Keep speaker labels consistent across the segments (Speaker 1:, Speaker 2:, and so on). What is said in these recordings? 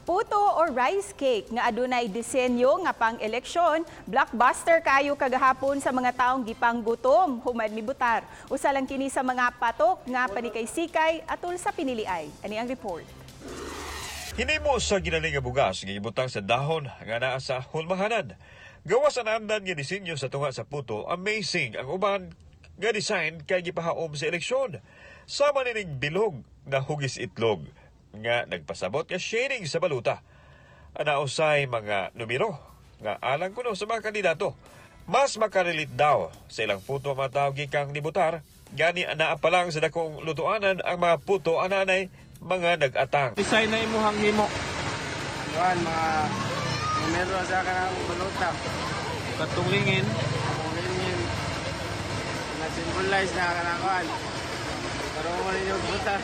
Speaker 1: Puto o rice cake nga adunay disenyo nga pang-eleksyon, blockbuster kayo kagahapon sa mga taong gipanggutom human mibutar. Usa lang kini sa mga patok nga panikay-sikay atol sa piniliay. Ani ang report.
Speaker 2: Hinimo sa ginaling nga bugas nga ibutang sa dahon nga naa sa hulmahanan. Gawas ang andan nga disenyo sa tunga sa puto, amazing ang uban nga design kay gipahaom sa eleksyon. Sama nining bilog na hugis itlog nga nagpasabot nga shading sa baluta. Anausay mga numero nga alang kuno sa mga kandidato. Mas makarelate daw sa ilang puto mga tao gikang nibutar. Gani anaa pa lang sa dakong lutuanan ang mga puto ananay mga nag-atang.
Speaker 3: Design na imuhang himo.
Speaker 4: Kuan mga numero sa kanang baluta.
Speaker 3: Katulingin.
Speaker 4: Kulingin. Na-symbolize na kanang kuan. Pero mo rin yung buta.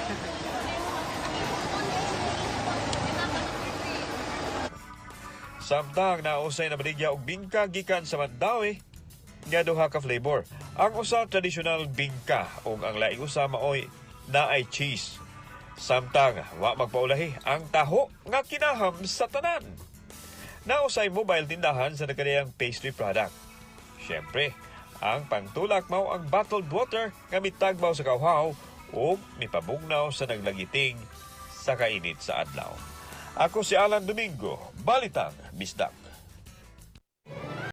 Speaker 2: Samtang nausay na baligya og bingka gikan sa Mandawi nga duha ka flavor. Ang usa traditional bingka ug ang laing usa maoy naay cheese. Samtang wa magpaulahi ang taho nga kinaham sa tanan. Nausay mobile tindahan sa nagkaniyang pastry product. Siyempre, ang pangtulak mao ang bottled water nga mitagbaw sa kauhaw o mipabugnaw sa naglagiting sa kainit sa adlaw. Ako si Alan Domingo, Balitang Bisdak.